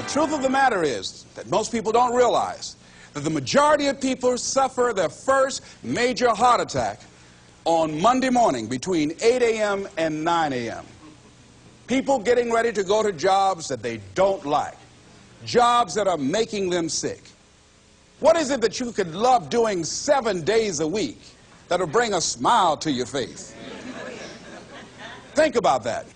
truth of the matter is that most people don't realize that the majority of people suffer their first major heart attack on Monday morning between 8 a.m. and 9 a.m. People getting ready to go to jobs that they don't like, jobs that are making them sick. What is it that you could love doing 7 days a week that'll bring a smile to your face? Think about that.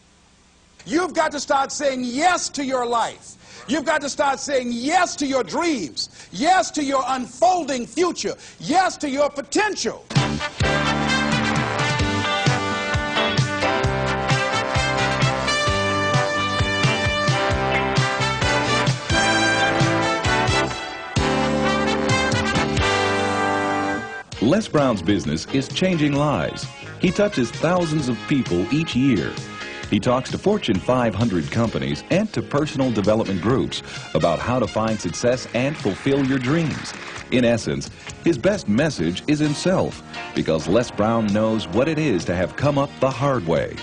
You've got to start saying yes to your life. You've got to start saying yes to your dreams, yes to your unfolding future, yes to your potential. Les Brown's business is changing lives. He touches thousands of people each year. He talks to Fortune 500 companies and to personal development groups about how to find success and fulfill your dreams. In essence, his best message is himself, because Les Brown knows what it is to have come up the hard way.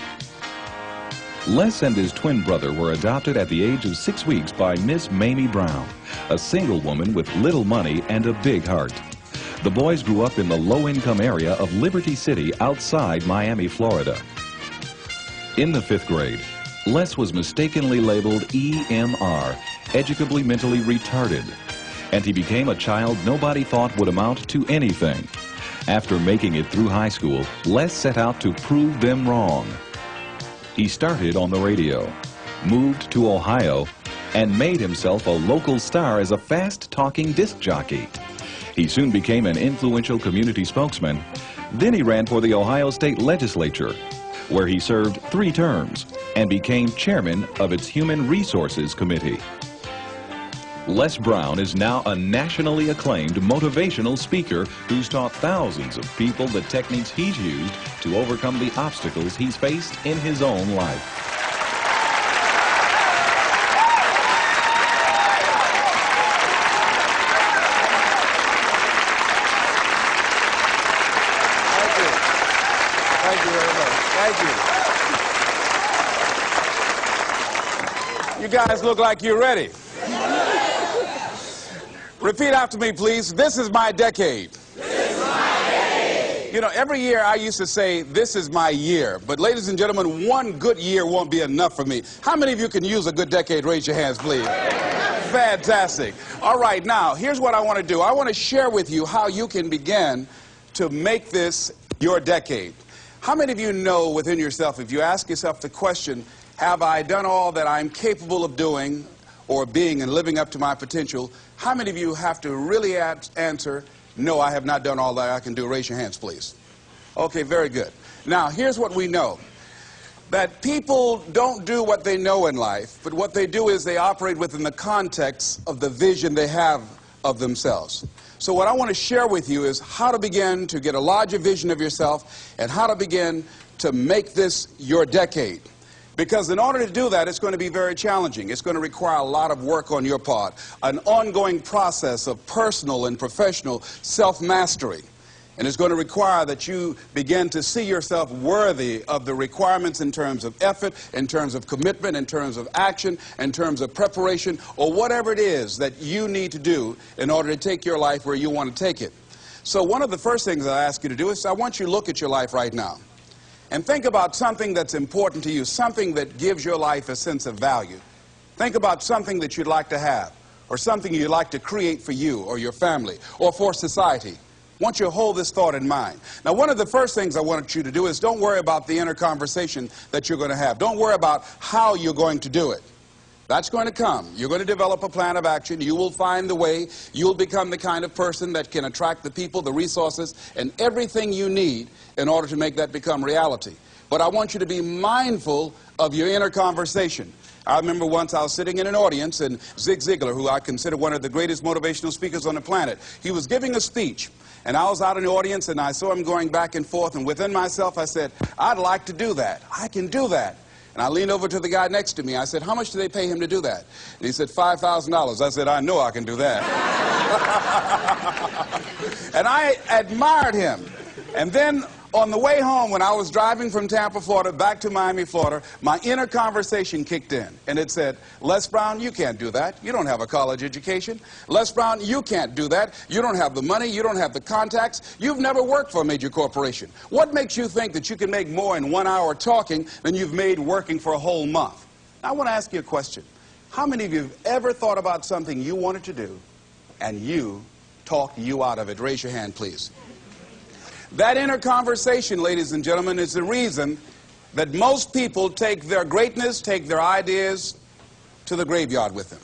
Les and his twin brother were adopted at the age of 6 weeks by Miss Mamie Brown, a single woman with little money and a big heart. The boys grew up in the low-income area of Liberty City outside Miami, Florida. In the 5th grade, Les was mistakenly labeled EMR, educably mentally retarded, and he became a child nobody thought would amount to anything. After making it through high school, Les set out to prove them wrong. He started on the radio, moved to Ohio, and made himself a local star as a fast-talking disc jockey. He soon became an influential community spokesman. Then he ran for the Ohio State Legislature, where he served 3 terms and became chairman of its Human Resources Committee. Les Brown is now a nationally acclaimed motivational speaker who's taught thousands of people the techniques he's used to overcome the obstacles he's faced in his own life. Thank you very much. Thank you. You guys look like you're ready. Repeat after me, please. This is my decade. This is my decade. You know, every year I used to say, this is my year. But ladies and gentlemen, one good year won't be enough for me. How many of you can use a good decade? Raise your hands, please. Fantastic. All right, now, here's what I want to do. I want to share with you how you can begin to make this your decade. How many of you know within yourself, if you ask yourself the question, have I done all that I'm capable of doing or being and living up to my potential, how many of you have to really answer, no, I have not done all that I can do? Raise your hands, please. Okay, very good. Now, here's what we know. That people don't do what they know in life, but what they do is they operate within the context of the vision they have of themselves. So what I want to share with you is how to begin to get a larger vision of yourself and how to begin to make this your decade. Because in order to do that, it's going to be very challenging. It's going to require a lot of work on your part, an ongoing process of personal and professional self-mastery. And it's going to require that you begin to see yourself worthy of the requirements in terms of effort, in terms of commitment, in terms of action, in terms of preparation, or whatever it is that you need to do in order to take your life where you want to take it. So one of the first things I ask you to do is I want you to look at your life right now and think about something that's important to you, something that gives your life a sense of value. Think about something that you'd like to have, or something you'd like to create for you or your family or for society. I want you to hold this thought in mind. Now, one of the first things I want you to do is don't worry about the inner conversation that you're going to have. Don't worry about how you're going to do it. That's going to come. You're going to develop a plan of action. You will find the way. You'll become the kind of person that can attract the people, the resources, and everything you need in order to make that become reality. But I want you to be mindful of your inner conversation. I remember once I was sitting in an audience, and Zig Ziglar, who I consider one of the greatest motivational speakers on the planet, he was giving a speech. And I was out in the audience, and I saw him going back and forth, and within myself I said, I'd like to do that. I can do that. And I leaned over to the guy next to me. I said, how much do they pay him to do that? And he said, $5,000. I said, I know I can do that. And I admired him. And then On the way home, when I was driving from Tampa, Florida, back to Miami, Florida, my inner conversation kicked in, and it said, Les Brown, you can't do that. You don't have a college education. Les Brown, you can't do that. You don't have the money. You don't have the contacts. You've never worked for a major corporation. What makes you think that you can make more in 1 hour talking than you've made working for a whole month? Now, I want to ask you a question. How many of you have ever thought about something you wanted to do, and you talked you out of it? Raise your hand, please. That inner conversation, ladies and gentlemen, is the reason that most people take their greatness, take their ideas to the graveyard with them.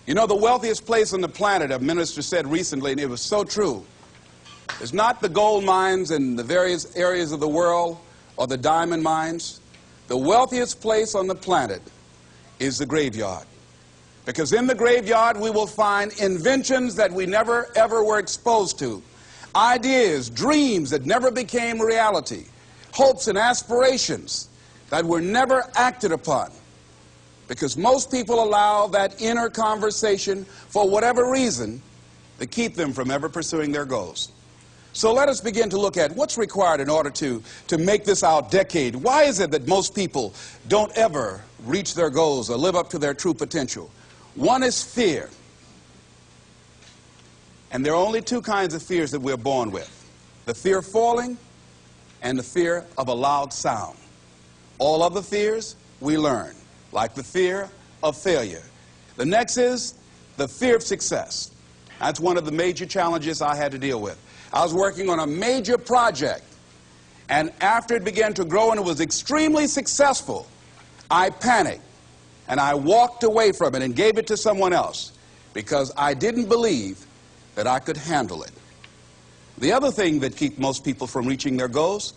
You know, the wealthiest place on the planet, a minister said recently, and it was so true, is not the gold mines in the various areas of the world or the diamond mines. The wealthiest place on the planet is the graveyard. Because in the graveyard we will find inventions that we never ever were exposed to. Ideas, dreams that never became reality, hopes and aspirations that were never acted upon, because most people allow that inner conversation, for whatever reason, to keep them from ever pursuing their goals. So let us begin to look at what's required in order to make this our decade. Why is it that most people don't ever reach their goals or live up to their true potential? One is fear. And there are only two kinds of fears that we're born with: the fear of falling and the fear of a loud sound. All other fears we learn, like the fear of failure. The next is the fear of success. That's one of the major challenges I had to deal with. I was working on a major project, and after it began to grow and it was extremely successful, I panicked and I walked away from it and gave it to someone else because I didn't believe that I could handle it. The other thing that keeps most people from reaching their goals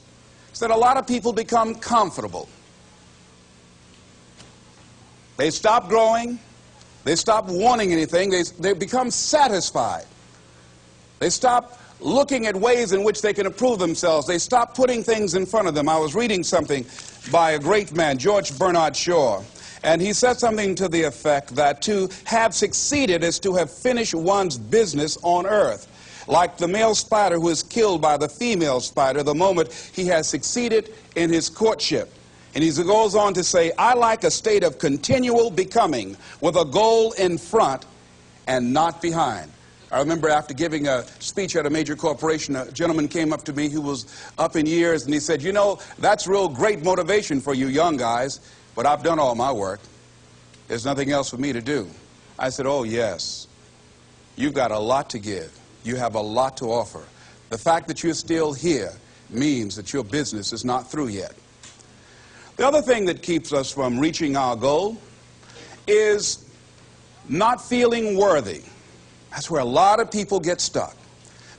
is that a lot of people become comfortable. They stop growing. They stop wanting anything. They become satisfied. They stop looking at ways in which they can improve themselves. They stop putting things in front of them. I was reading something by a great man, George Bernard Shaw, and he said something to the effect that to have succeeded is to have finished one's business on earth. Like the male spider who is killed by the female spider the moment he has succeeded in his courtship. And he goes on to say, I like a state of continual becoming with a goal in front and not behind. I remember after giving a speech at a major corporation, a gentleman came up to me who was up in years, and he said, you know, that's real great motivation for you young guys, but I've done all my work. There's nothing else for me to do. I said, oh, yes. You've got a lot to give. You have a lot to offer. The fact that you're still here means that your business is not through yet. The other thing that keeps us from reaching our goal is not feeling worthy. That's where a lot of people get stuck.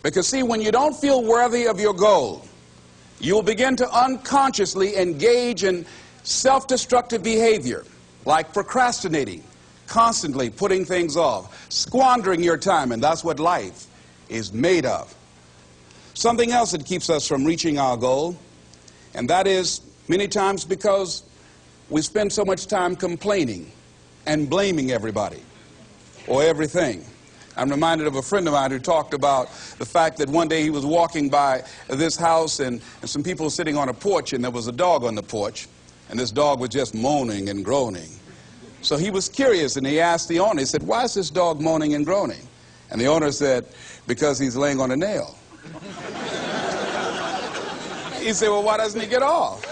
Because, see, when you don't feel worthy of your goal, you'll begin to unconsciously engage in self-destructive behavior, like procrastinating, constantly putting things off, squandering your time, and that's what life is made of. Something else that keeps us from reaching our goal, and that is many times because we spend so much time complaining and blaming everybody or everything. I'm reminded of a friend of mine who talked about the fact that one day he was walking by this house and some people were sitting on a porch, and there was a dog on the porch, and this dog was just moaning and groaning. So he was curious, and he asked the owner, he said, why is this dog moaning and groaning? And the owner said, because he's laying on a nail. He said, well, why doesn't he get off?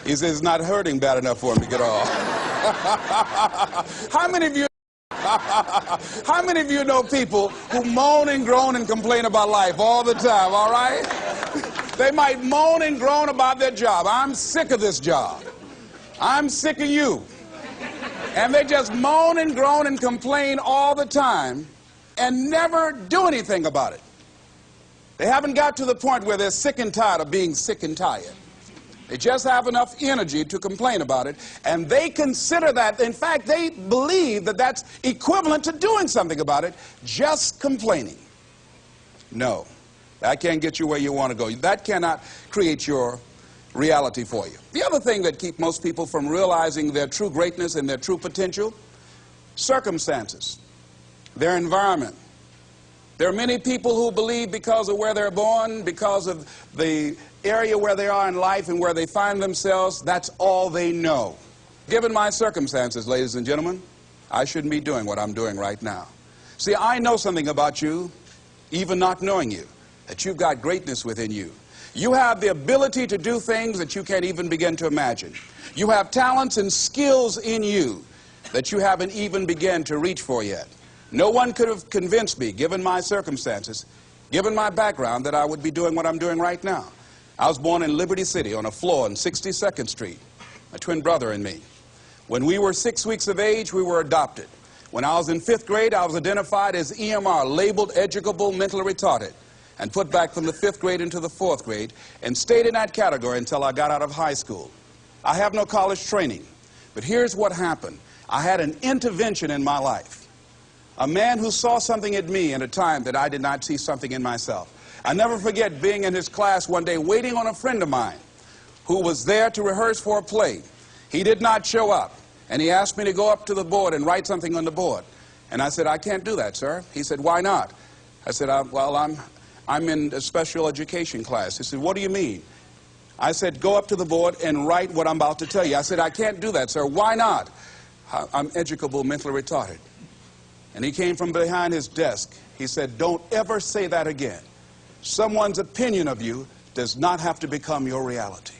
He says, it's not hurting bad enough for him to get off. How many of you know people who moan and groan and complain about life all the time, all right? They might moan and groan about their job. I'm sick of this job. I'm sick of you. And they just moan and groan and complain all the time and never do anything about it. They haven't got to the point where they're sick and tired of being sick and tired. They just have enough energy to complain about it, and they consider that, in fact, they believe that that's equivalent to doing something about it, just complaining. No, that can't get you where you want to go. That cannot create your reality for you. The other thing that keeps most people from realizing their true greatness and their true potential, circumstances, their environment. There are many people who believe because of where they're born, because of the area where they are in life and where they find themselves, that's all they know. Given my circumstances, ladies and gentlemen, I shouldn't be doing what I'm doing right now. See, I know something about you, even not knowing you, that you've got greatness within you. You have the ability to do things that you can't even begin to imagine. You have talents and skills in you that you haven't even begun to reach for yet. No one could have convinced me, given my circumstances, given my background, that I would be doing what I'm doing right now. I was born in Liberty City on a floor on 62nd Street, my twin brother and me. When we were 6 weeks of age, we were adopted. When I was in 5th grade, I was identified as EMR, labeled educable mentally retarded, and put back from the 5th grade into the 4th grade, and stayed in that category until I got out of high school. I have no college training, but here's what happened. I had an intervention in my life. A man who saw something in me at a time that I did not see something in myself. I never forget being in his class one day waiting on a friend of mine who was there to rehearse for a play. He did not show up, and he asked me to go up to the board and write something on the board. And I said, I can't do that, sir. He said, why not? I said, well, I'm in a special education class. He said, what do you mean? I said, go up to the board and write what I'm about to tell you. I said, I can't do that, sir. Why not? I'm educable mentally retarded. And he came from behind his desk. He said, don't ever say that again. Someone's opinion of you does not have to become your reality.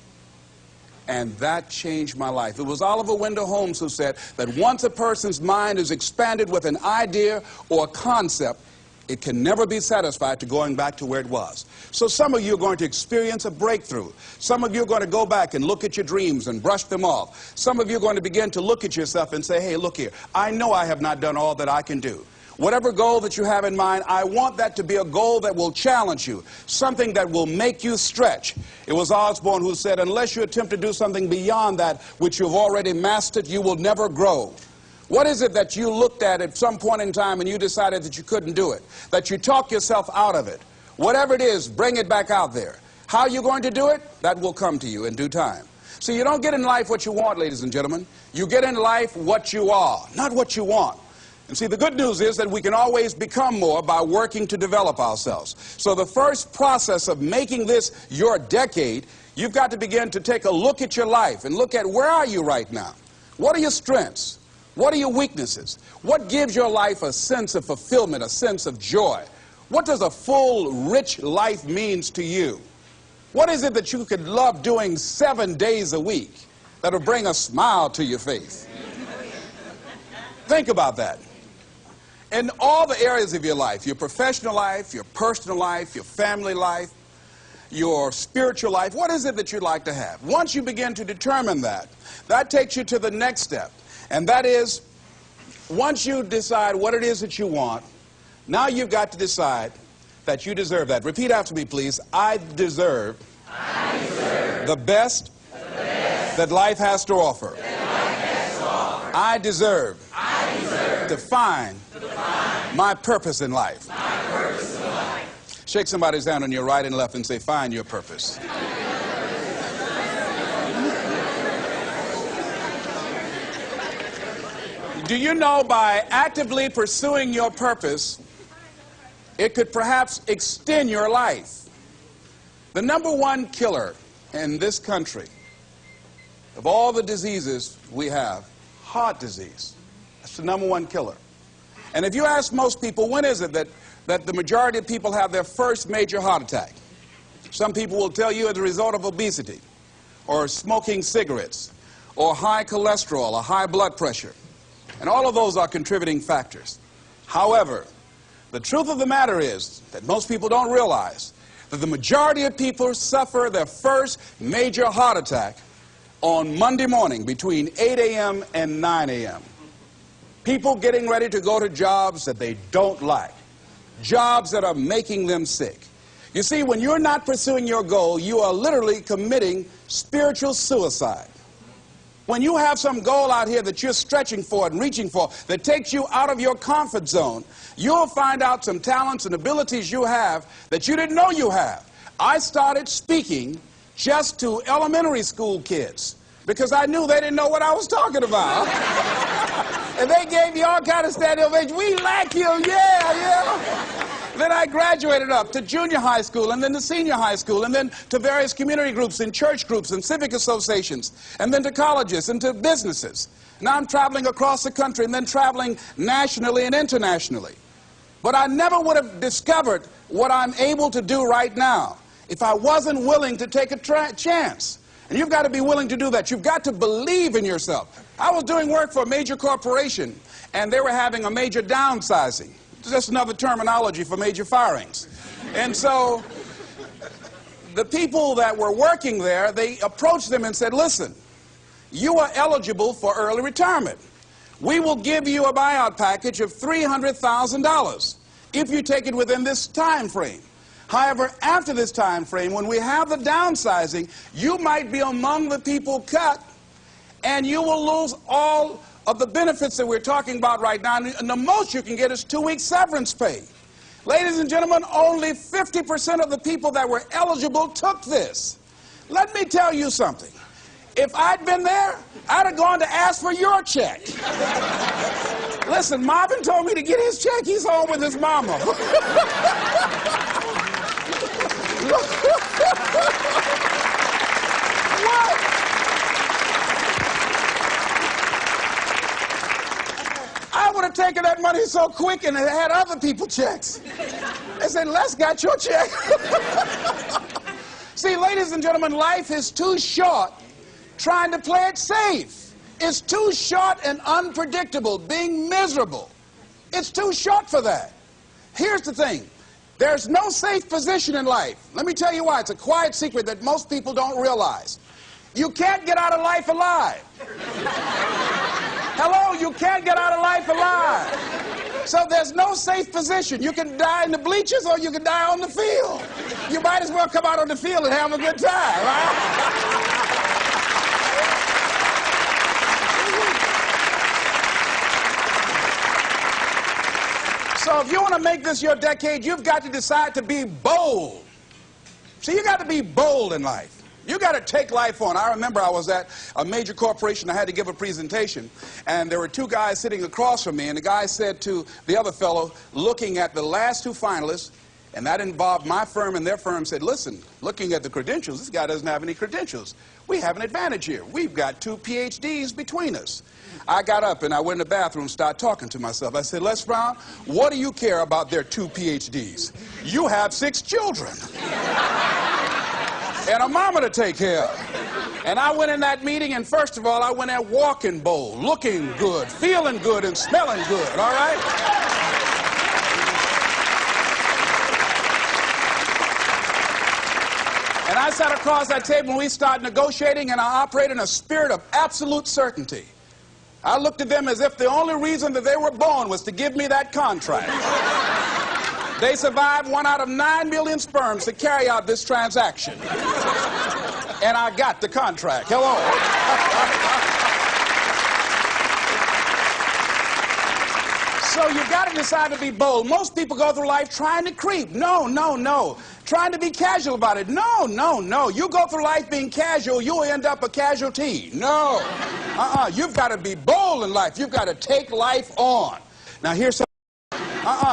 And that changed my life. It was Oliver Wendell Holmes who said that once a person's mind is expanded with an idea or a concept, it can never be satisfied to going back to where it was. So some of you are going to experience a breakthrough. Some of you are going to go back and look at your dreams and brush them off. Some of you are going to begin to look at yourself and say, hey, look here, I know I have not done all that I can do. Whatever goal that you have in mind, I want that to be a goal that will challenge you, something that will make you stretch. It was Osborne who said, unless you attempt to do something beyond that which you've already mastered, you will never grow. What is it that you looked at some point in time and you decided that you couldn't do it, that you talk yourself out of it? Whatever it is, bring it back out there. How are you going to do it? That will come to you in due time. So you don't get in life what you want, ladies and gentlemen. You get in life what you are, not what you want. And see, the good news is that we can always become more by working to develop ourselves. So the first process of making this your decade, you've got to begin to take a look at your life and look at where are you right now? What are your strengths? What are your weaknesses? What gives your life a sense of fulfillment, a sense of joy? What does a full, rich life means to you? What is it that you could love doing 7 days a week that'll bring a smile to your face? Think about that. In all the areas of your life, your professional life, your personal life, your family life, your spiritual life, what is it that you'd like to have? Once you begin to determine that, that takes you to the next step. And that is, once you decide what it is that you want, now you've got to decide that you deserve that. Repeat after me, please. I deserve the best that life has to offer. I deserve to find my purpose in life. Shake somebody's hand on your right and left and say, find your purpose. Do you know by actively pursuing your purpose, it could perhaps extend your life? The number one killer in this country of all the diseases we have, heart disease. That's the number one killer. And if you ask most people, when is it that the majority of people have their first major heart attack? Some people will tell you as a result of obesity, or smoking cigarettes, or high cholesterol, or high blood pressure. And all of those are contributing factors. However, the truth of the matter is that most people don't realize that the majority of people suffer their first major heart attack on Monday morning between 8 a.m. and 9 a.m. People getting ready to go to jobs that they don't like, jobs that are making them sick. You see, when you're not pursuing your goal, you are literally committing spiritual suicide. When you have some goal out here that you're stretching for and reaching for that takes you out of your comfort zone, you'll find out some talents and abilities you have that you didn't know you have. I started speaking just to elementary school kids because I knew they didn't know what I was talking about. And they gave me all kind of standing ovation. We like you, yeah. Then I graduated up to junior high school, and then to senior high school, and then to various community groups and church groups and civic associations, and then to colleges and to businesses. Now I'm traveling across the country and then traveling nationally and internationally. But I never would have discovered what I'm able to do right now if I wasn't willing to take a chance. And you've got to be willing to do that. You've got to believe in yourself. I was doing work for a major corporation, and they were having a major downsizing. It's just another terminology for major firings. And so the people that were working there, they approached them and said, listen, you are eligible for early retirement. We will give you a buyout package of $300,000 if you take it within this time frame. However, after this time frame, when we have the downsizing, you might be among the people cut, and you will lose all of the benefits that we're talking about right now. And the most you can get is 2 weeks severance pay. Ladies and gentlemen, only 50% of the people that were eligible took this. Let me tell you something. If I'd been there, I'd have gone to ask for your check. Listen, Marvin told me to get his check. He's home with his mama. What? I would have taken that money so quick and had other people checks. They said, Les got your check. See, ladies and gentlemen, life is too short trying to play it safe. It's too short and unpredictable, being miserable. It's too short for that. Here's the thing. There's no safe position in life. Let me tell you why. It's a quiet secret that most people don't realize. You can't get out of life alive. Hello, you can't get out of life alive. So there's no safe position. You can die in the bleachers or you can die on the field. You might as well come out on the field and have a good time, right? So if you want to make this your decade, you've got to decide to be bold. See, you got to be bold in life. You got to take life on. I remember I was at a major corporation. I had to give a presentation, and there were two guys sitting across from me, and the guy said to the other fellow, looking at the last two finalists, and that involved my firm and their firm, said, listen, looking at the credentials, this guy doesn't have any credentials. We have an advantage here. We've got 2 PhDs between us. I got up and I went in the bathroom and started talking to myself. I said, Les Brown, what do you care about their 2 PhDs? You have 6 children and a mama to take care of. And I went in that meeting, and first of all, I went there walking bold, looking good, feeling good, and smelling good, all right? And I sat across that table and we started negotiating, and I operated in a spirit of absolute certainty. I looked at them as if the only reason that they were born was to give me that contract. They survived 1 out of 9 million sperms to carry out this transaction. And I got the contract. Hello. So you've got to decide to be bold. Most people go through life trying to creep. No, no, no. Trying to be casual about it. No, no, no. You go through life being casual, you'll end up a casualty. No. You've got to be bold in life. You've got to take life on. Now here's something.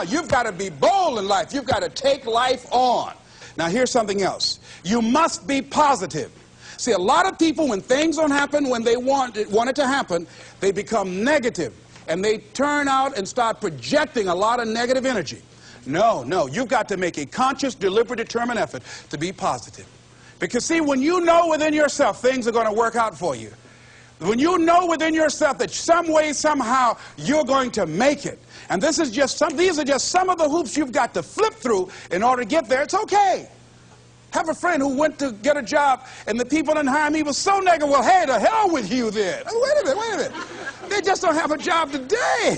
You've got to be bold in life. You've got to take life on. Now here's something else. You must be positive. See, a lot of people, when things don't happen when they want it to happen, they become negative. And they turn out and start projecting a lot of negative energy. No, no, you've got to make a conscious, deliberate, determined effort to be positive. Because see, when you know within yourself things are going to work out for you, when you know within yourself that some way, somehow, you're going to make it, and these are just some of the hoops you've got to flip through in order to get there, it's okay. Have a friend who went to get a job, and the people in hire me was so negative. Well, hey, to hell with you then. Wait a minute. They just don't have a job today.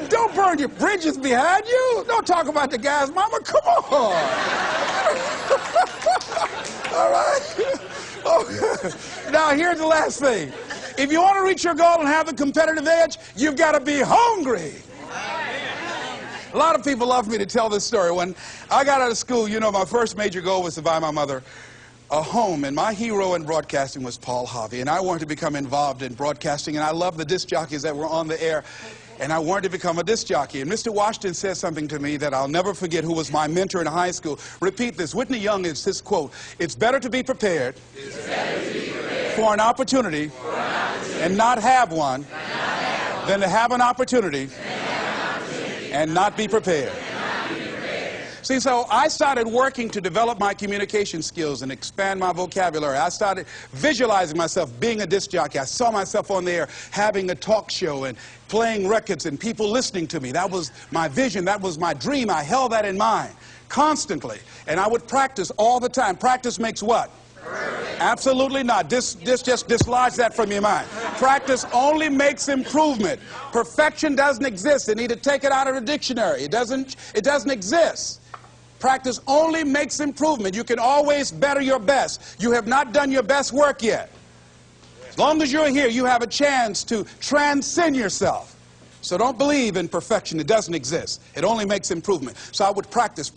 Don't burn your bridges behind you. Don't talk about the guy's mama. Come on. All right? Oh. Now, here's the last thing. If you want to reach your goal and have the competitive edge, you've got to be hungry. A lot of people love me to tell this story. When I got out of school, you know, my first major goal was to buy my mother a home, and my hero in broadcasting was Paul Harvey, and I wanted to become involved in broadcasting, and I loved the disc jockeys that were on the air. and I wanted to become a disc jockey. And Mr. Washington said something to me that I'll never forget, who was my mentor in high school. Repeat this. Whitney Young is this quote: "It's better to be prepared, for an opportunity, and not have one, than to have an opportunity and not be prepared." See, so I started working to develop my communication skills and expand my vocabulary. I started visualizing myself being a disc jockey. I saw myself on there having a talk show and playing records and people listening to me. That was my vision. That was my dream. I held that in mind constantly. And I would practice all the time. Practice makes what? Absolutely not. Just dislodge that from your mind. Practice only makes improvement. Perfection doesn't exist. They need to take it out of the dictionary. It doesn't exist. Practice only makes improvement. You can always better your best. You have not done your best work yet. As long as you're here, you have a chance to transcend yourself. So don't believe in perfection. It doesn't exist. It only makes improvement. So I would practice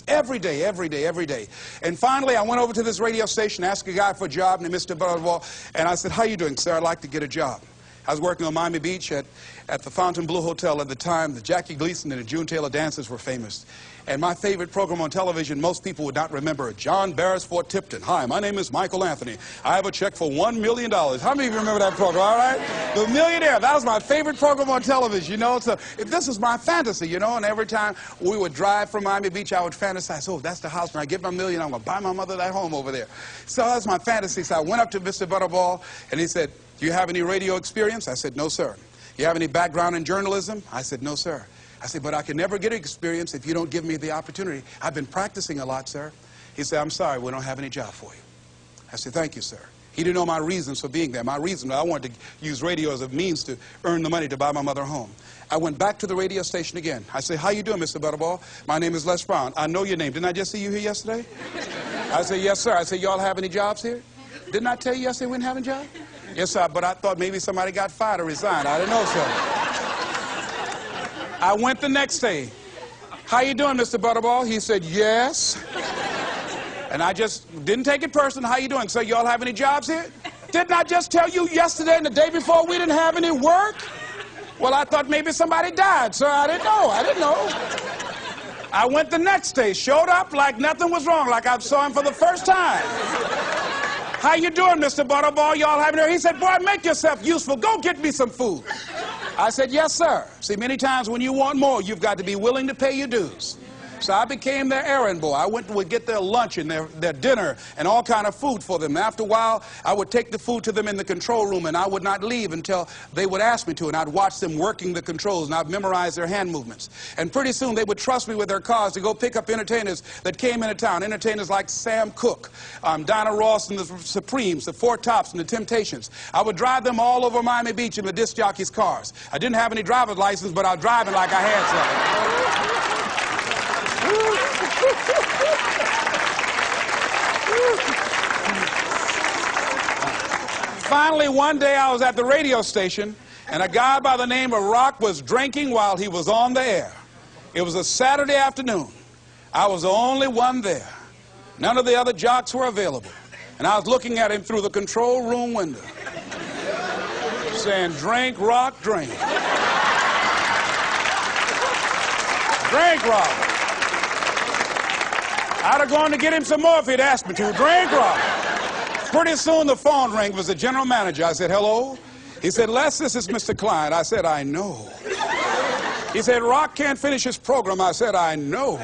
every day, every day, every day. And finally, I went over to this radio station, asked a guy for a job named Mr. Butterwall, and I said, "How you doing, sir? I'd like to get a job." I was working on Miami Beach at the Fontainebleau Hotel at the time. The Jackie Gleason and the June Taylor dances were famous. And my favorite program on television, most people would not remember it, John Beresford Tipton. "Hi, my name is Michael Anthony. I have a check for $1 million. How many of you remember that program, all right? The Millionaire. That was my favorite program on television, you know. So this is my fantasy, you know. And every time we would drive from Miami Beach, I would fantasize, "Oh, that's the house. When I get my $1 million, I'm going to buy my mother that home over there." So that's my fantasy. So I went up to Mr. Butterball, and he said, "Do you have any radio experience?" I said, "No, sir." "You have any background in journalism?" I said, "No, sir." I said, "But I can never get experience if you don't give me the opportunity. I've been practicing a lot, sir." He said, "I'm sorry, we don't have any job for you." I said, "Thank you, sir." He didn't know my reasons for being there. My reason, I wanted to use radio as a means to earn the money to buy my mother a home. I went back to the radio station again. I said, "How you doing, Mr. Butterball? My name is Les Brown. I know your name. Didn't I just see you here yesterday?" I said, "Yes, sir." I said, "Y'all have any jobs here?" "Didn't I tell you yesterday we didn't have any jobs?" "Yes, sir, but I thought maybe somebody got fired or resigned. I didn't know, sir." I went the next day. "How you doing, Mr. Butterball?" He said, "Yes." And I just didn't take it personal. "How you doing? So y'all have any jobs here?" "Didn't I just tell you yesterday and the day before we didn't have any work?" "Well, I thought maybe somebody died, sir. I didn't know. I didn't know." I went the next day, showed up like nothing was wrong, like I saw him for the first time. "How you doing, Mr. Butterball? Y'all having here?" He said, "Boy, make yourself useful. Go get me some food." I said, "Yes, sir." See, many times when you want more, you've got to be willing to pay your dues. So I became their errand boy. I would get their lunch and their dinner and all kind of food for them. And after a while, I would take the food to them in the control room, and I would not leave until they would ask me to. And I'd watch them working the controls, and I'd memorize their hand movements. And pretty soon, they would trust me with their cars to go pick up entertainers that came into town. Entertainers like Sam Cooke, Dinah Ross and the Supremes, the Four Tops and the Temptations. I would drive them all over Miami Beach in the disc jockeys' cars. I didn't have any driver's license, but I was driving like I had some. Finally, one day I was at the radio station, and a guy by the name of Rock was drinking while he was on the air. It was a Saturday afternoon. I was the only one there. None of the other jocks were available. And I was looking at him through the control room window, saying, "Drink, Rock, drink. Drink, Rock." I'd have gone to get him some more if he'd asked me to. "Drink, Rock." Pretty soon the phone rang. It was the general manager. I said, "Hello?" He said, "Les, this is Mr. Klein." I said, "I know." He said, "Rock can't finish his program." I said, "I know."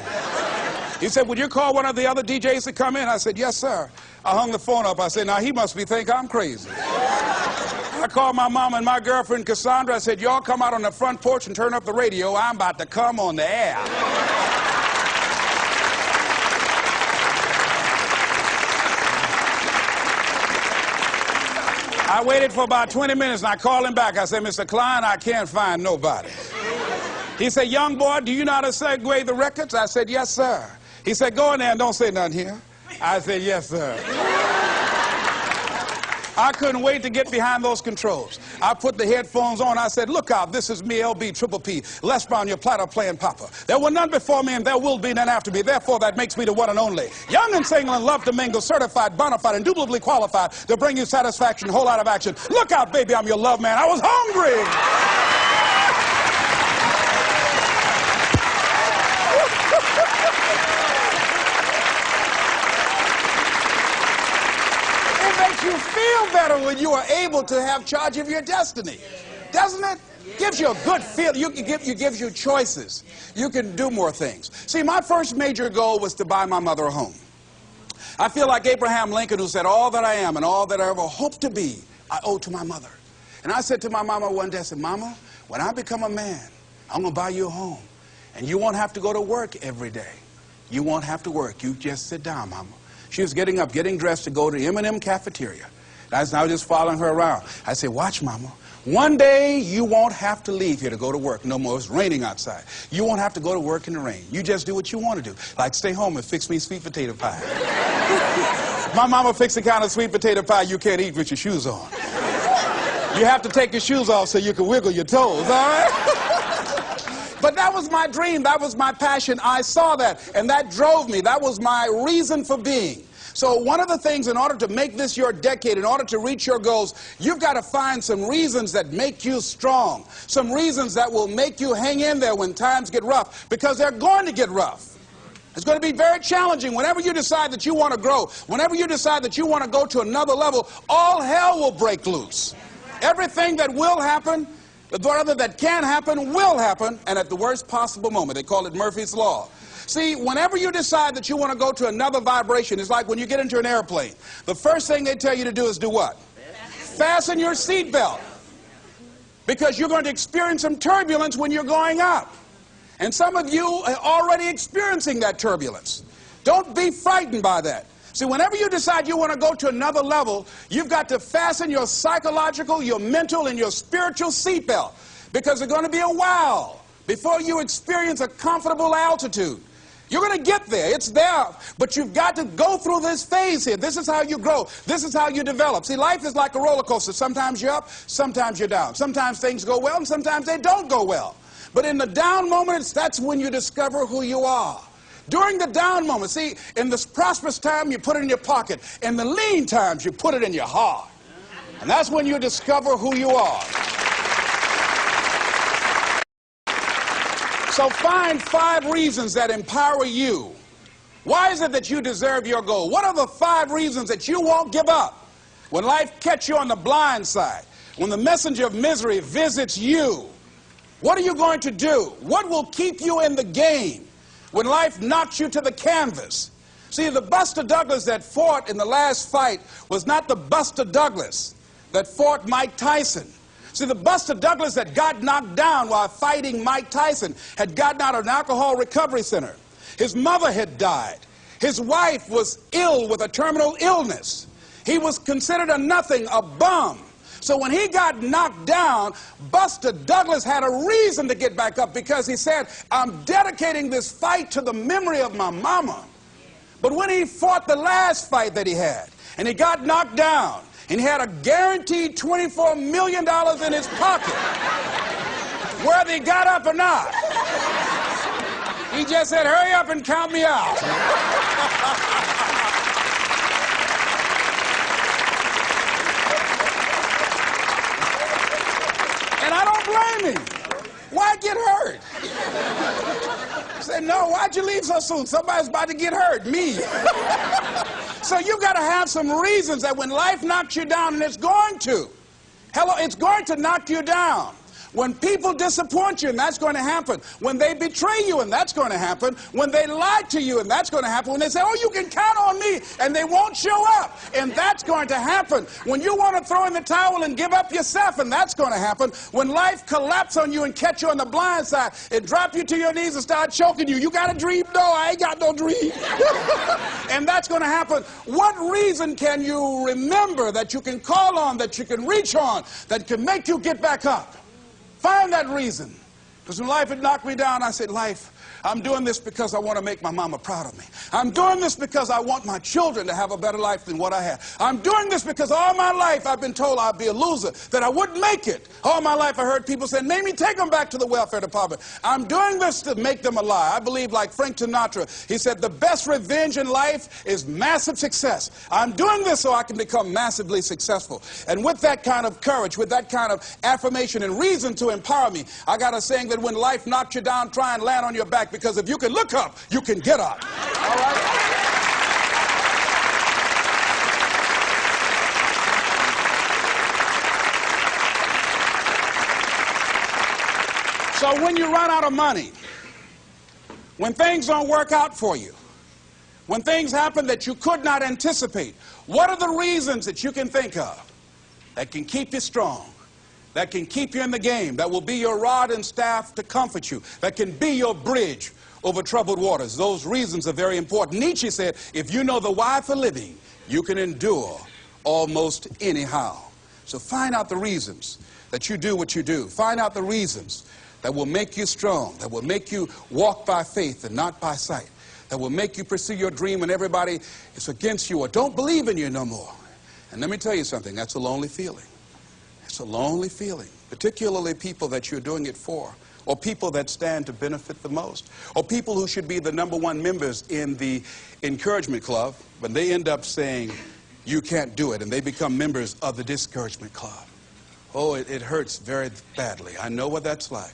He said, "Would you call one of the other DJs to come in?" I said, "Yes, sir." I hung the phone up. I said, "Now he must think I'm crazy." I called my mom and my girlfriend Cassandra. I said, "Y'all come out on the front porch and turn up the radio. I'm about to come on the air." I waited for about 20 minutes, and I called him back. I said, "Mr. Klein, I can't find nobody." He said, "Young boy, do you know how to segue the records?" I said, "Yes, sir." He said, "Go in there and don't say nothing here." I said, "Yes, sir." I couldn't wait to get behind those controls. I put the headphones on. I said, "Look out, this is me, LB, Triple P, Les Brown, your platter playing papa. There were none before me, and there will be none after me. Therefore, that makes me the one and only. Young and single and love to mingle, certified, bona fide, indubitably qualified to bring you satisfaction, whole lot of action. Look out, baby, I'm your love man. I was hungry." You feel better when you are able to have charge of your destiny, doesn't it? Gives you a good feeling. It gives you choices. You can do more things. See, my first major goal was to buy my mother a home. I feel like Abraham Lincoln, who said, all that I am and all that I ever hope to be, I owe to my mother. And I said to my mama one day, I said, Mama, when I become a man, I'm going to buy you a home. And you won't have to go to work every day. You won't have to work. You just sit down, Mama. She was getting up, getting dressed to go to the M&M cafeteria. I was just following her around. I said, watch, Mama. One day you won't have to leave here to go to work no more. It's raining outside. You won't have to go to work in the rain. You just do what you want to do. Like stay home and fix me sweet potato pie. My mama fixed the kind of sweet potato pie you can't eat with your shoes on. You have to take your shoes off so you can wiggle your toes, all right? But that was my dream. That was my passion. I saw that, and that drove me. That was my reason for being. So one of the things, in order to make this your decade, in order to reach your goals, you've got to find some reasons that make you strong, some reasons that will make you hang in there when times get rough, because they're going to get rough. It's going to be very challenging. Whenever you decide that you want to grow, whenever you decide that you want to go to another level, all hell will break loose. Everything that will happen, rather that can happen, will happen, and at the worst possible moment. They call it Murphy's Law. See, whenever you decide that you want to go to another vibration, it's like when you get into an airplane. The first thing they tell you to do is do what? Fasten your seatbelt. Because you're going to experience some turbulence when you're going up. And some of you are already experiencing that turbulence. Don't be frightened by that. See, whenever you decide you want to go to another level, you've got to fasten your psychological, your mental, and your spiritual seatbelt. Because it's going to be a while before you experience a comfortable altitude. You're going to get there. It's there. But you've got to go through this phase here. This is how you grow. This is how you develop. See, life is like a roller coaster. Sometimes you're up, sometimes you're down. Sometimes things go well, and sometimes they don't go well. But in the down moments, that's when you discover who you are. During the down moments, see, in this prosperous time, you put it in your pocket. In the lean times, you put it in your heart. And that's when you discover who you are. So find 5 reasons that empower you. Why is it that you deserve your goal? What are the 5 reasons that you won't give up when life catches you on the blind side? When the messenger of misery visits you? What are you going to do? What will keep you in the game when life knocks you to the canvas? See, the Buster Douglas that fought in the last fight was not the Buster Douglas that fought Mike Tyson. See, the Buster Douglas that got knocked down while fighting Mike Tyson had gotten out of an alcohol recovery center. His mother had died. His wife was ill with a terminal illness. He was considered a nothing, a bum. So when he got knocked down, Buster Douglas had a reason to get back up, because he said, I'm dedicating this fight to the memory of my mama. But when he fought the last fight that he had, and he got knocked down, and he had a guaranteed $24 million in his pocket, whether he got up or not, he just said, hurry up and count me out. And I don't blame him. Why get hurt? He said, no, why'd you leave so soon? Somebody's about to get hurt, me. So you've got to have some reasons that when life knocks you down, and it's going to. Hello, it's going to knock you down. When people disappoint you, and that's going to happen. When they betray you, and that's going to happen. When they lie to you, and that's going to happen. When they say, oh, you can count on me, and they won't show up, and that's going to happen. When you want to throw in the towel and give up yourself, and that's going to happen. When life collapses on you and catch you on the blind side, and drop you to your knees and start choking you. You got a dream? No, I ain't got no dream. And that's going to happen. What reason can you remember that you can call on, that you can reach on, that can make you get back up? Find that reason. Because when life had knocked me down, I said, life, I'm doing this because I want to make my mama proud of me. I'm doing this because I want my children to have a better life than what I had. I'm doing this because all my life I've been told I'd be a loser, that I wouldn't make it. All my life I heard people say, Mamie, take them back to the welfare department. I'm doing this to make them alive. I believe, like Frank Sinatra, he said, the best revenge in life is massive success. I'm doing this so I can become massively successful. And with that kind of courage, with that kind of affirmation and reason to empower me, I got a saying that when life knocks you down, try and land on your back, because if you can look up, you can get up. All right? So when you run out of money, when things don't work out for you, when things happen that you could not anticipate, what are the reasons that you can think of that can keep you strong, that can keep you in the game, that will be your rod and staff to comfort you, that can be your bridge over troubled waters? Those reasons are very important. Nietzsche said, if you know the why for living, you can endure almost anyhow. So find out the reasons that you do what you do. Find out the reasons that will make you strong, that will make you walk by faith and not by sight, that will make you pursue your dream when everybody is against you or don't believe in you no more. And let me tell you something, that's a lonely feeling. It's a lonely feeling, particularly people that you're doing it for, or people that stand to benefit the most, or people who should be the #1 members in the encouragement club, but they end up saying, you can't do it, and they become members of the discouragement club. Oh, it hurts very badly. I know what that's like.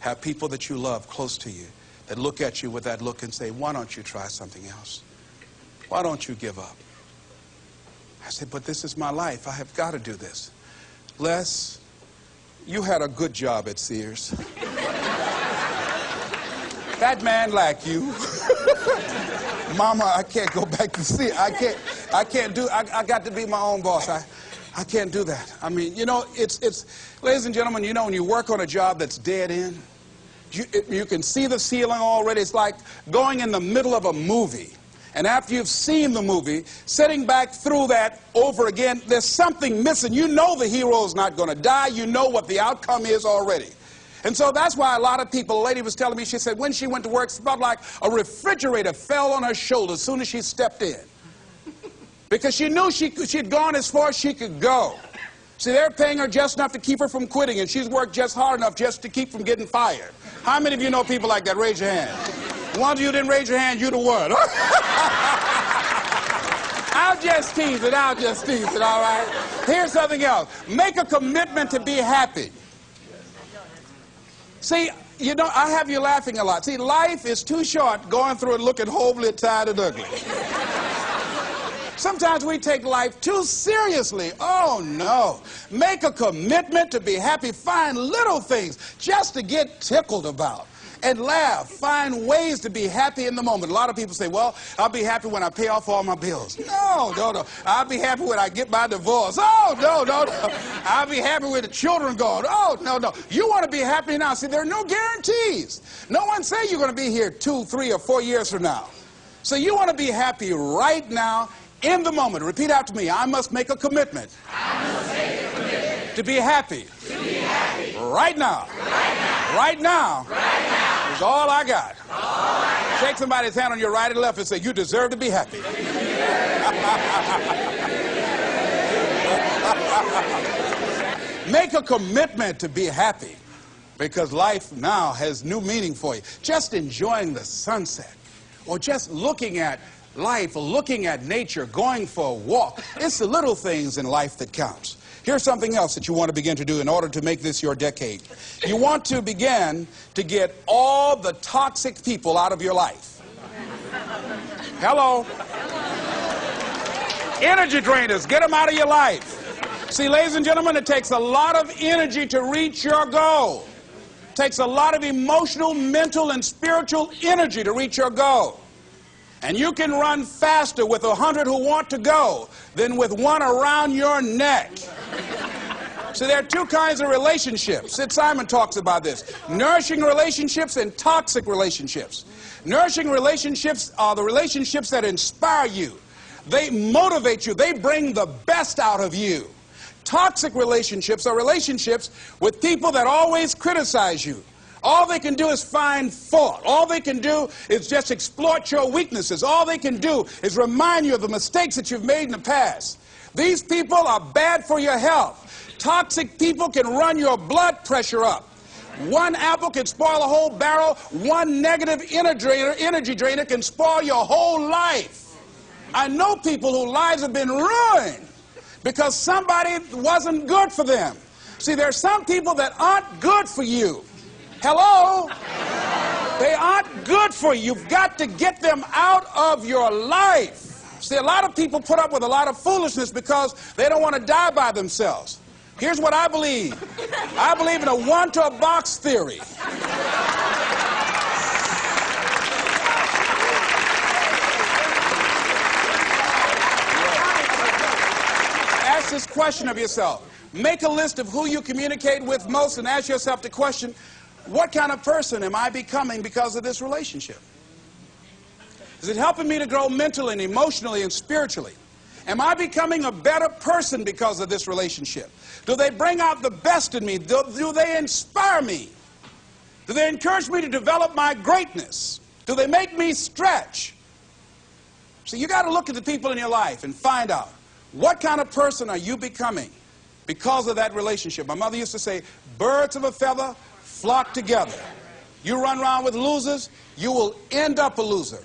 Have people that you love close to you that look at you with that look and say, why don't you try something else? Why don't you give up? I say, but this is my life. I have got to do this. Les, you had a good job at Sears. That man like you. Mama, I can't go back to Sears. I got to be my own boss. I can't do that. I mean, you know, ladies and gentlemen, you know, when you work on a job that's dead end, you can see the ceiling already. It's like going in the middle of a movie. And after you've seen the movie, sitting back through that over again, there's something missing. You know the hero's not going to die. You know what the outcome is already. And so that's why a lot of people, a lady was telling me, she said when she went to work, it felt like a refrigerator fell on her shoulder as soon as she stepped in. Because she knew she'd gone as far as she could go. See, they're paying her just enough to keep her from quitting, and she's worked just hard enough just to keep from getting fired. How many of you know people like that? Raise your hand. One of you didn't raise your hand, you the one. I'll just tease it, all right? Here's something else. Make a commitment to be happy. See, you know, I have you laughing a lot. See, life is too short going through it looking hopelessly tired and ugly. Sometimes we take life too seriously. Oh, no. Make a commitment to be happy. Find little things just to get tickled about. And laugh. Find ways to be happy in the moment. A lot of people say, well, I'll be happy when I pay off all my bills. No. I'll be happy when I get my divorce. Oh, no. I'll be happy with the children gone. Oh, no. You want to be happy now. See, there are no guarantees. No one say you're going to be here 2, 3, or 4 years from now. So you want to be happy right now, in the moment. Repeat after me. I must make a commitment. To be happy. Right now. Right now. Is all I got. Shake somebody's hand on your right and left and say, you deserve to be happy. Make a commitment to be happy, because life now has new meaning for you. Just enjoying the sunset, or just looking at life, or looking at nature, going for a walk. It's the little things in life that counts. Here's something else that you want to begin to do in order to make this your decade. You want to begin to get all the toxic people out of your life. Hello? Energy drainers, get them out of your life. See, ladies and gentlemen, it takes a lot of energy to reach your goal. It takes a lot of emotional, mental, and spiritual energy to reach your goal. And you can run faster with 100 who want to go than with one around your neck. So there are two kinds of relationships. Sid Simon talks about this. Nourishing relationships and toxic relationships. Nourishing relationships are the relationships that inspire you. They motivate you. They bring the best out of you. Toxic relationships are relationships with people that always criticize you. All they can do is find fault. All they can do is just exploit your weaknesses. All they can do is remind you of the mistakes that you've made in the past. These people are bad for your health. Toxic people can run your blood pressure up. One apple can spoil a whole barrel. One negative energy drainer can spoil your whole life. I know people whose lives have been ruined because somebody wasn't good for them. See, there are some people that aren't good for you. Hello? They aren't good for you. You've got to get them out of your life. See, a lot of people put up with a lot of foolishness because they don't want to die by themselves. Here's what I believe. I believe in a one-to-a-box theory. Ask this question of yourself. Make a list of who you communicate with most and ask yourself the question, what kind of person am I becoming because of this relationship? Is it helping me to grow mentally and emotionally and spiritually? Am I becoming a better person because of this relationship? Do they bring out the best in me? Do they inspire me? Do they encourage me to develop my greatness? Do they make me stretch? So you got to look at the people in your life and find out, what kind of person are you becoming because of that relationship? My mother used to say, birds of a feather flock together. You run around with losers, you will end up a loser.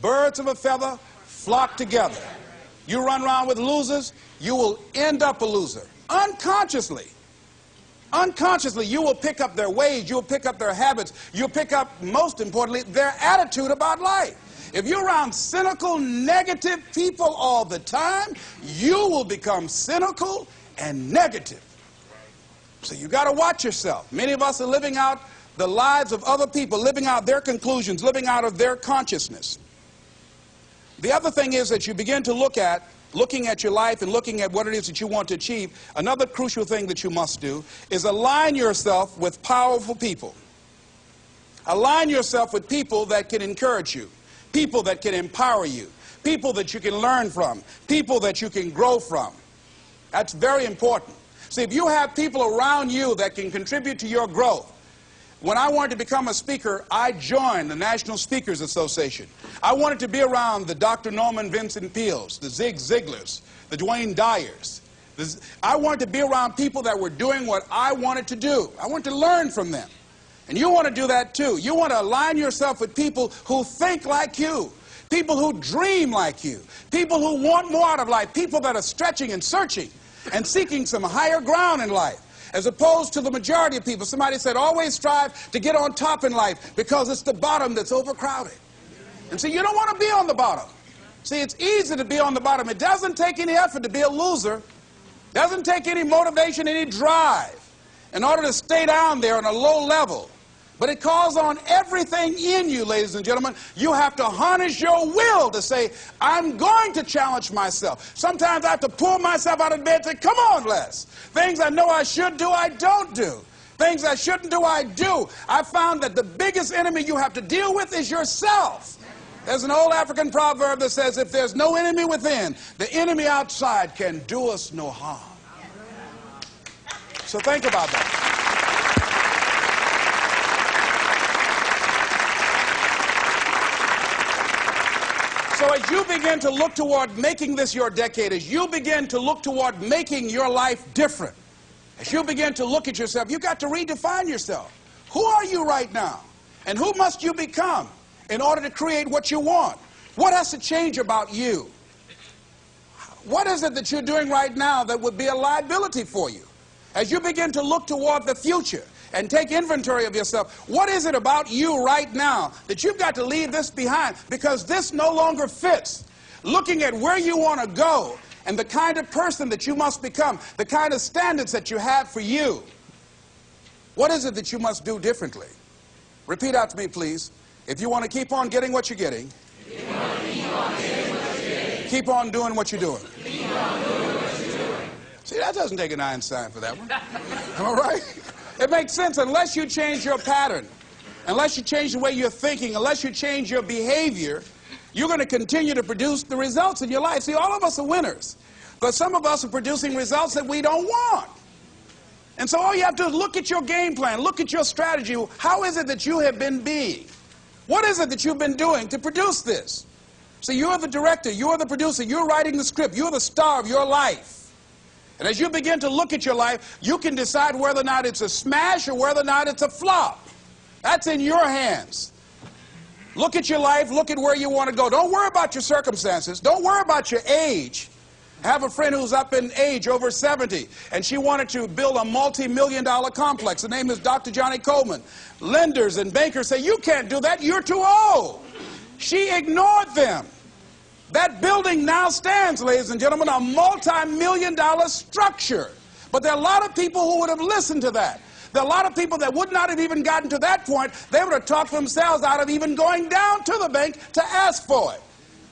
Birds of a feather flock together. You run around with losers, you will end up a loser. Unconsciously, you will pick up their ways, you'll pick up their habits, you'll pick up, most importantly, their attitude about life. If you're around cynical, negative people all the time, you will become cynical and negative. So you got to watch yourself. Many of us are living out the lives of other people, living out their conclusions, living out of their consciousness. The other thing is that you begin to looking at your life and looking at what it is that you want to achieve. Another crucial thing that you must do is align yourself with powerful people. Align yourself with people that can encourage you, people that can empower you, people that you can learn from, people that you can grow from. That's very important. See, if you have people around you that can contribute to your growth. When I wanted to become a speaker, I joined the National Speakers Association. I wanted to be around the Dr. Norman Vincent Peales, the Zig Ziglars, the Dwayne Dyers. I wanted to be around people that were doing what I wanted to do. I wanted to learn from them. And you want to do that too. You want to align yourself with people who think like you, people who dream like you, people who want more out of life, people that are stretching and searching and seeking some higher ground in life. As opposed to the majority of people. Somebody said, always strive to get on top in life because it's the bottom that's overcrowded. And see, you don't want to be on the bottom. See, it's easy to be on the bottom. It doesn't take any effort to be a loser. It doesn't take any motivation, any drive in order to stay down there on a low level. But it calls on everything in you, ladies and gentlemen. You have to harness your will to say, I'm going to challenge myself. Sometimes I have to pull myself out of bed and say, come on, Les. Things I know I should do, I don't do. Things I shouldn't do, I do. I found that the biggest enemy you have to deal with is yourself. There's an old African proverb that says, if there's no enemy within, the enemy outside can do us no harm. So think about that. So as you begin to look toward making this your decade, as you begin to look toward making your life different, as you begin to look at yourself, you've got to redefine yourself. Who are you right now? And who must you become in order to create what you want? What has to change about you? What is it that you're doing right now that would be a liability for you? As you begin to look toward the future and take inventory of yourself, what is it about you right now that you've got to leave this behind because this no longer fits? Looking at where you want to go and the kind of person that you must become, the kind of standards that you have for you. What is it that you must do differently? Repeat out to me, please. If you want to keep on getting what you're getting, keep on doing what you're doing. See, that doesn't take an Einstein for that one. All right? It makes sense unless you change your pattern, unless you change the way you're thinking, unless you change your behavior, you're going to continue to produce the results in your life. See, all of us are winners, but some of us are producing results that we don't want. And so all you have to do is look at your game plan, look at your strategy. How is it that you have been being? What is it that you've been doing to produce this? So you're the director, you're the producer, you're writing the script, you're the star of your life. And as you begin to look at your life, you can decide whether or not it's a smash or whether or not it's a flop. That's in your hands. Look at your life, look at where you want to go. Don't worry about your circumstances. Don't worry about your age. I have a friend who's up in age, over 70, and she wanted to build a multi-million-dollar complex. The name is Dr. Johnny Coleman. Lenders and bankers say, you can't do that, you're too old. She ignored them. That building now stands, ladies and gentlemen, a multi-million-dollar structure. But there are a lot of people who would have listened to that. There are a lot of people that would not have even gotten to that point. They would have talked themselves out of even going down to the bank to ask for it,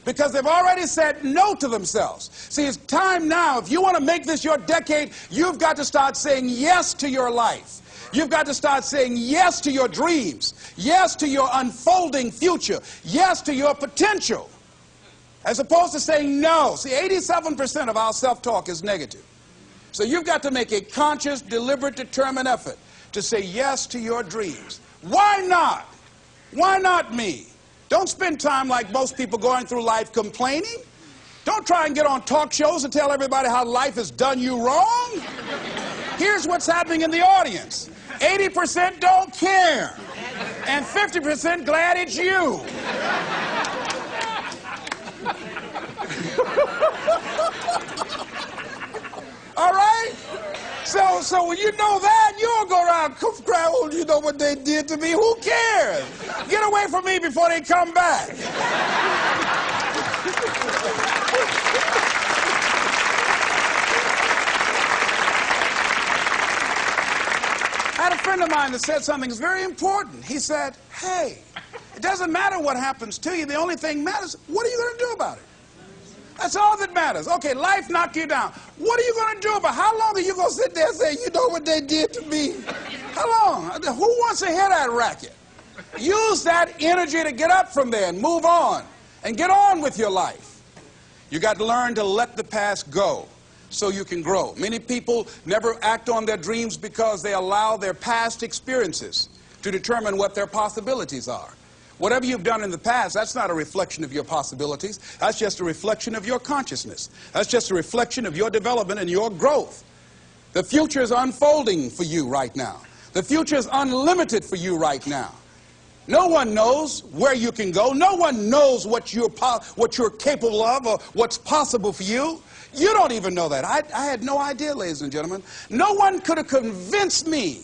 because they've already said no to themselves. See, it's time now. If you want to make this your decade, you've got to start saying yes to your life. You've got to start saying yes to your dreams, yes to your unfolding future, yes to your potential, as opposed to saying no. See, 87% of our self-talk is negative. So you've got to make a conscious, deliberate, determined effort to say yes to your dreams. Why not? Why not me? Don't spend time like most people going through life complaining. Don't try and get on talk shows and tell everybody how life has done you wrong. Here's what's happening in the audience. 80% don't care, and 50% glad it's you. All right? So when you know that, you don't go around crying, oh, you know what they did to me? Who cares? Get away from me before they come back. I had a friend of mine that said something that's very important. He said, hey, it doesn't matter what happens to you. The only thing matters, what are you going to do about it? That's all that matters. Okay, life knocked you down. What are you going to do about it? How long are you going to sit there and say, you know what they did to me? How long? Who wants to hear that racket? Use that energy to get up from there and move on and get on with your life. You got to learn to let the past go so you can grow. Many people never act on their dreams because they allow their past experiences to determine what their possibilities are. Whatever you've done in the past, that's not a reflection of your possibilities. That's just a reflection of your consciousness. That's just a reflection of your development and your growth. The future is unfolding for you right now. The future is unlimited for you right now. No one knows where you can go. No one knows what you're capable of or what's possible for you. You don't even know that. I had no idea, ladies and gentlemen. No one could have convinced me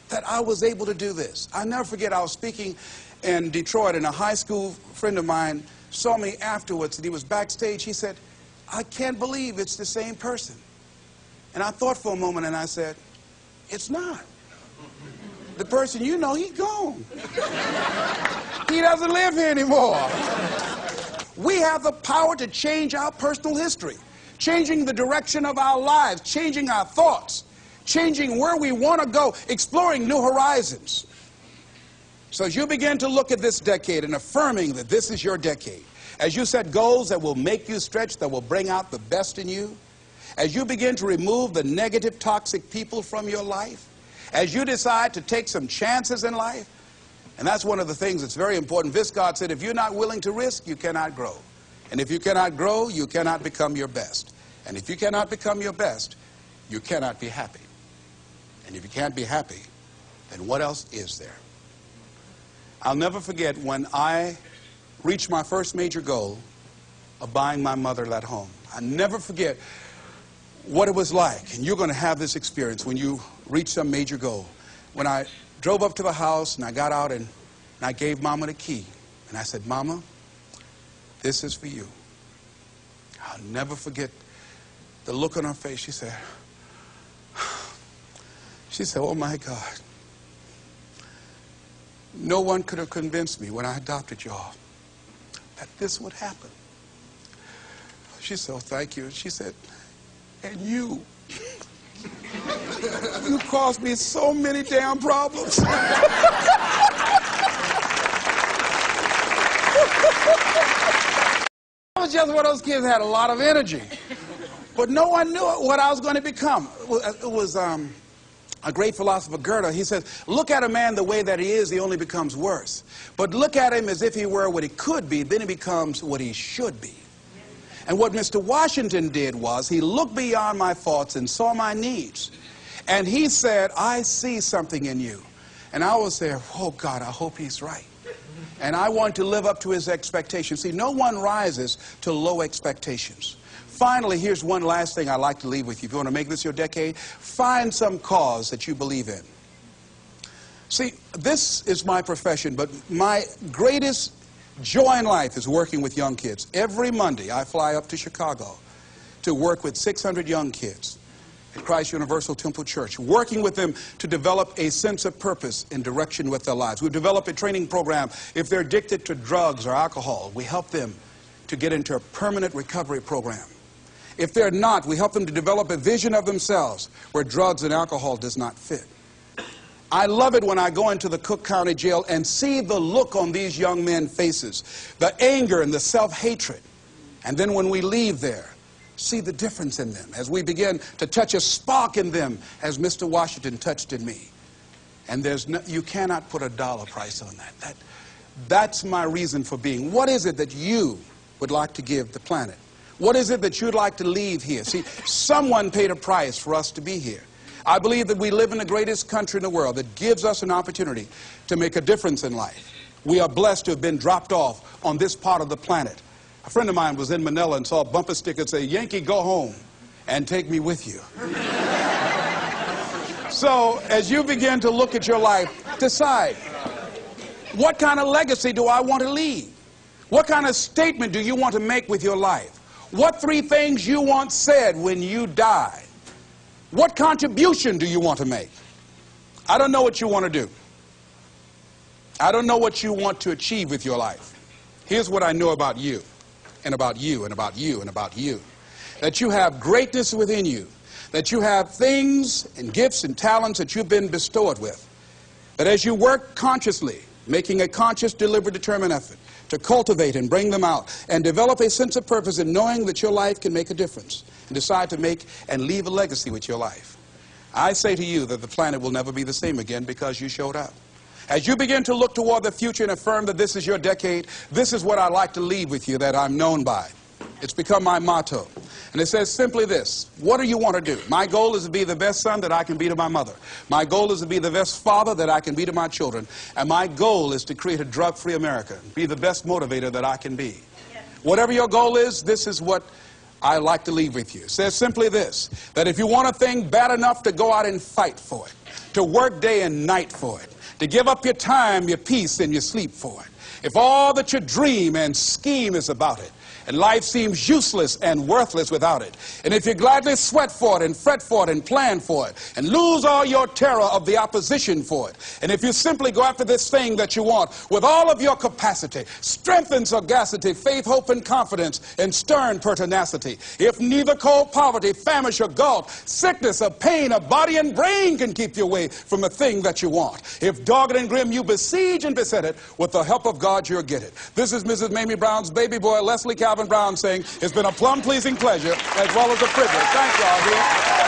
that I was able to do this. I'll never forget, I was speaking in Detroit, and a high school friend of mine saw me afterwards, and he was backstage. He said, I can't believe it's the same person. And I thought for a moment, and I said, it's not. The person you know, he's gone. He doesn't live here anymore. We have the power to change our personal history, changing the direction of our lives, changing our thoughts, changing where we want to go, exploring new horizons. So as you begin to look at this decade and affirming that this is your decade, as you set goals that will make you stretch, that will bring out the best in you, as you begin to remove the negative, toxic people from your life, as you decide to take some chances in life, and that's one of the things that's very important. Viscard said, if you're not willing to risk, you cannot grow. And if you cannot grow, you cannot become your best. And if you cannot become your best, you cannot be happy. And if you can't be happy, then what else is there? I'll never forget when I reached my first major goal of buying my mother that home. I'll never forget what it was like, and you're going to have this experience when you reach some major goal. When I drove up to the house and I got out and I gave Mama the key, and I said, Mama, this is for you. I'll never forget the look on her face. She said, oh my God. No one could have convinced me when I adopted y'all that this would happen. She said, oh, thank you. She said, and you caused me so many damn problems. I was just one of those kids that had a lot of energy. But no one knew what I was going to become. It was a great philosopher, Goethe. He says, look at a man the way that he is, he only becomes worse. But look at him as if he were what he could be, then he becomes what he should be. And what Mr. Washington did was he looked beyond my faults and saw my needs. And he said, I see something in you. And I was there, oh God, I hope he's right. And I want to live up to his expectations. See, no one rises to low expectations. Finally, here's one last thing I'd like to leave with you. If you want to make this your decade, find some cause that you believe in. See, this is my profession, but my greatest joy in life is working with young kids. Every Monday, I fly up to Chicago to work with 600 young kids. at Christ Universal Temple Church, working with them to develop a sense of purpose and direction with their lives. We've developed a training program. If they're addicted to drugs or alcohol, we help them to get into a permanent recovery program. If they're not, we help them to develop a vision of themselves where drugs and alcohol does not fit. I love it when I go into the Cook County Jail and see the look on these young men's faces, the anger and the self-hatred. And then when we leave there, see the difference in them as we begin to touch a spark in them as Mr. Washington touched in me. And you cannot put a dollar price on that. That's my reason for being. What is it that you would like to give the planet? What is it that you'd like to leave here? See, someone paid a price for us to be here. I believe that we live in the greatest country in the world that gives us an opportunity to make a difference in life. We are blessed to have been dropped off on this part of the planet. A friend of mine was in Manila and saw a bumper sticker that said, "Yankee, go home and take me with you." So as you begin to look at your life, decide, what kind of legacy do I want to leave? What kind of statement do you want to make with your life? What 3 things you want said when you die? What contribution do you want to make? I don't know what you want to do. I don't know what you want to achieve with your life. Here's what I know about you, and about you, and about you, and about you. That you have greatness within you. That you have things and gifts and talents that you've been bestowed with. That as you work consciously, making a conscious, deliberate, determined effort to cultivate and bring them out and develop a sense of purpose in knowing that your life can make a difference and decide to make and leave a legacy with your life. I say to you that the planet will never be the same again because you showed up. As you begin to look toward the future and affirm that this is your decade, this is what I'd like to leave with you that I'm known by. It's become my motto. And it says simply this: what do you want to do? My goal is to be the best son that I can be to my mother. My goal is to be the best father that I can be to my children. And my goal is to create a drug-free America, be the best motivator that I can be. Yes. Whatever your goal is, this is what I like to leave with you. It says simply this, that if you want a thing bad enough to go out and fight for it, to work day and night for it, to give up your time, your peace, and your sleep for it, if all that you dream and scheme is about it, and life seems useless and worthless without it, and if you gladly sweat for it and fret for it and plan for it and lose all your terror of the opposition for it, and if you simply go after this thing that you want with all of your capacity, strength and sagacity, faith, hope, and confidence, and stern pertinacity, if neither cold poverty, famish, or gulf, sickness, or pain, of body and brain can keep you away from the thing that you want, if dogged and grim you besiege and beset it, with the help of God you'll get it. This is Mrs. Mamie Brown's baby boy, Leslie Calvin Brown, saying it's been a plum-pleasing pleasure as well as a privilege. Thank you all.